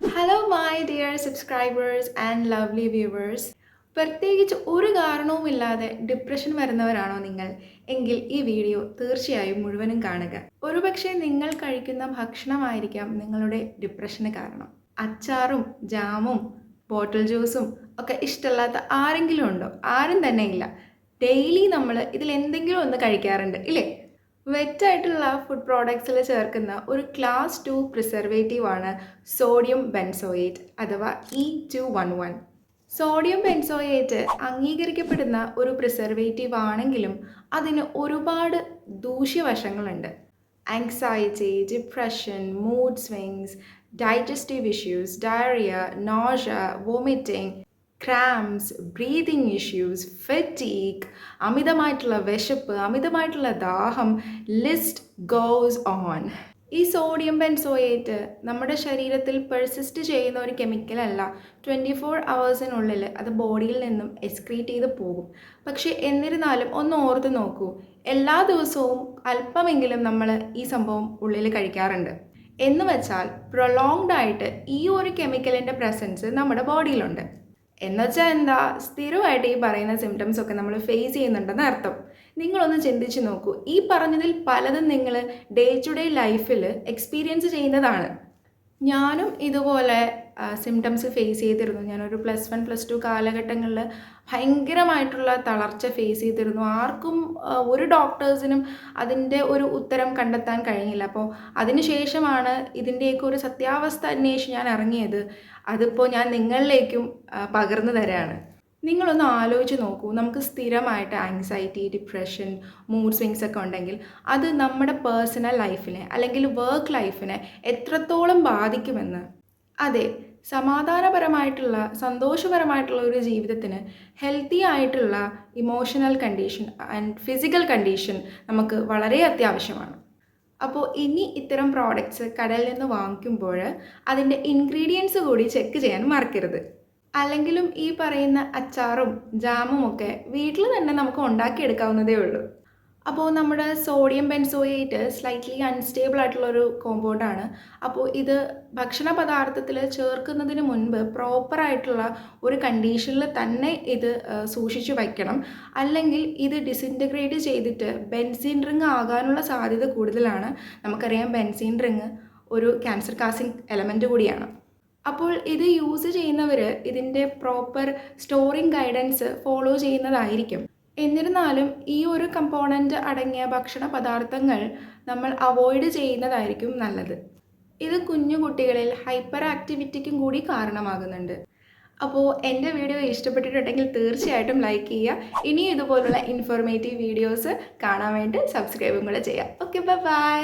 Hello, my dear subscribers and lovely viewers. പ്രത്യേകിച്ച് ഒരു കാരണവുമില്ലാതെ ഡിപ്രഷൻ വരുന്നവരാണോ നിങ്ങൾ എങ്കിൽ ഈ വീഡിയോ തീർച്ചയായും മുഴുവനും കാണുക. ഒരുപക്ഷെ നിങ്ങൾ കഴിക്കുന്ന ഭക്ഷണമായിരിക്കാം നിങ്ങളുടെ ഡിപ്രഷന് കാരണം. അച്ചാറും ജാമും ബോട്ടിൽ ജ്യൂസും ഒക്കെ ഇഷ്ടമല്ലാത്ത ആരെങ്കിലും ഉണ്ടോ? ആരും തന്നെ ഇല്ല. ഡെയിലി നമ്മൾ ഇതിൽ എന്തെങ്കിലും ഒന്ന് കഴിക്കാറുണ്ട് ഇല്ലേ? വെറ്റായിട്ടുള്ള ഫുഡ് പ്രോഡക്ട്സിൽ ചേർക്കുന്ന ഒരു ക്ലാസ് 2 പ്രിസർവേറ്റീവ് ആണ് സോഡിയം ബെൻസോയേറ്റ് അഥവാ E211. സോഡിയം ബെൻസോയേറ്റ് അംഗീകരിക്കപ്പെടുന്ന ഒരു പ്രിസർവേറ്റീവ് ആണെങ്കിലും അതിന് ഒരുപാട് ദൂഷ്യവശങ്ങളുണ്ട്. Anxiety, depression, mood swings, digestive issues, diarrhoea, nausea, vomiting, cramps, breathing issues, fatigue, അമിതമായിട്ടുള്ള വിശപ്പ്, അമിതമായിട്ടുള്ള ദാഹം, ലിസ്റ്റ് ഗോസ് ഓൺ. ഈ സോഡിയം ബെൻസോയേറ്റ് നമ്മുടെ ശരീരത്തിൽ പെർസിസ്റ്റ് ചെയ്യുന്ന ഒരു കെമിക്കലല്ല. 24 ഹവേഴ്സിനുള്ളിൽ അത് ബോഡിയിൽ നിന്നും എക്സ്ക്രീറ്റ് ചെയ്ത് പോകും. പക്ഷേ എന്നിരുന്നാലും ഒന്ന് ഓർത്ത് നോക്കൂ, എല്ലാ ദിവസവും അല്പമെങ്കിലും നമ്മൾ ഈ സംഭവം ഉള്ളിൽ കഴിക്കാറുണ്ട്. എന്ന് വെച്ചാൽ പ്രൊലോങ്ഡ് ആയിട്ട് ഈ ഒരു കെമിക്കലിൻ്റെ പ്രസൻസ് നമ്മുടെ ബോഡിയിലുണ്ട്. എന്നുവെച്ചാൽ എന്താ, സ്ഥിരമായിട്ട് ഈ പറയുന്ന സിംറ്റംസ് ഒക്കെ നമ്മൾ ഫേസ് ചെയ്യുന്നുണ്ടെന്ന് അർത്ഥം. നിങ്ങളൊന്ന് ചിന്തിച്ച് നോക്കൂ, ഈ പറഞ്ഞതിൽ പലതും നിങ്ങൾ ഡേ ടു ഡേ ലൈഫിൽ എക്സ്പീരിയൻസ് ചെയ്യുന്നതാണ്. ഞാനും ഇതുപോലെ സിംറ്റംസ് ഫേസ് ചെയ്തിരുന്നു. ഞാനൊരു +1 +2 കാലഘട്ടങ്ങളിൽ ഭയങ്കരമായിട്ടുള്ള തളർച്ച ഫേസ് ചെയ്തിരുന്നു. ആർക്കും ഒരു ഡോക്ടേഴ്സിനും അതിൻ്റെ ഒരു ഉത്തരം കണ്ടെത്താൻ കഴിഞ്ഞില്ല. അപ്പോൾ അതിനുശേഷമാണ് ഇതിൻ്റെയൊക്കെ ഒരു സത്യാവസ്ഥ അന്വേഷിച്ച് ഞാൻ ഇറങ്ങിയത്. അതിപ്പോൾ ഞാൻ നിങ്ങളിലേക്കും പകർന്നു തരാണ്. നിങ്ങളൊന്ന് ആലോചിച്ച് നോക്കൂ, നമുക്ക് സ്ഥിരമായിട്ട് ആങ്സൈറ്റി, ഡിപ്രഷൻ, മൂഡ് സ്വിങ്സ് ഒക്കെ ഉണ്ടെങ്കിൽ അത് നമ്മുടെ പേഴ്സണൽ ലൈഫിനെ അല്ലെങ്കിൽ വർക്ക് ലൈഫിനെ എത്രത്തോളം ബാധിക്കുമെന്ന്. അതെ, സമാധാനപരമായിട്ടുള്ള സന്തോഷപരമായിട്ടുള്ള ഒരു ജീവിതത്തിന് ഹെൽത്തി ആയിട്ടുള്ള emotional condition and physical condition നമുക്ക് വളരെ അത്യാവശ്യമാണ്. അപ്പോൾ ഇനി ഇത്തരം പ്രോഡക്റ്റ്സ് കടയിൽ നിന്ന് വാങ്ങിക്കുമ്പോൾ അതിൻ്റെ ഇൻഗ്രീഡിയൻസ് കൂടി ചെക്ക് ചെയ്യാൻ മറക്കരുത്. അല്ലെങ്കിലും ഈ പറയുന്ന അച്ചാറും ജാമും ഒക്കെ വീട്ടിൽ തന്നെ നമുക്ക് ഉണ്ടാക്കിയെടുക്കാവുന്നതേ ഉള്ളൂ. അപ്പോൾ നമ്മുടെ സോഡിയം ബെൻസോയേറ്റ് സ്ലൈറ്റ്ലി അൺസ്റ്റേബിൾ ആയിട്ടുള്ളൊരു കോമ്പൗണ്ടാണ്. അപ്പോൾ ഇത് ഭക്ഷണ പദാർത്ഥത്തിൽ ചേർക്കുന്നതിന് മുൻപ് പ്രോപ്പറായിട്ടുള്ള ഒരു കണ്ടീഷനിൽ തന്നെ ഇത് സൂക്ഷിച്ചു വയ്ക്കണം. അല്ലെങ്കിൽ ഇത് ഡിസിൻറ്റഗ്രേറ്റ് ചെയ്തിട്ട് ബെൻസീൻ റിങ് ആകാനുള്ള സാധ്യത കൂടുതലാണ്. നമുക്കറിയാം ബെൻസീൻ റിങ് ഒരു ക്യാൻസർ കാസിങ് എലമെൻറ്റ് കൂടിയാണ്. അപ്പോൾ ഇത് യൂസ് ചെയ്യുന്നവർ ഇതിൻ്റെ പ്രോപ്പർ സ്റ്റോറിങ് ഗൈഡൻസ് ഫോളോ ചെയ്യുന്നതായിരിക്കും. എന്നിരുന്നാലും ഈ ഒരു കമ്പോണൻറ്റ് അടങ്ങിയ ഭക്ഷണ പദാർത്ഥങ്ങൾ നമ്മൾ അവോയ്ഡ് ചെയ്യുന്നതായിരിക്കും നല്ലത്. ഇത് കുഞ്ഞു കുട്ടികളിൽ ഹൈപ്പർ ആക്ടിവിറ്റിക്കും കൂടി കാരണമാകുന്നുണ്ട്. അപ്പോൾ എൻ്റെ വീഡിയോ ഇഷ്ടപ്പെട്ടിട്ടുണ്ടെങ്കിൽ തീർച്ചയായിട്ടും ലൈക്ക് ചെയ്യുക. ഇനിയും ഇതുപോലുള്ള ഇൻഫോർമേറ്റീവ് വീഡിയോസ് കാണാൻ വേണ്ടി സബ്സ്ക്രൈബും കൂടെ ചെയ്യുക. Okay, by.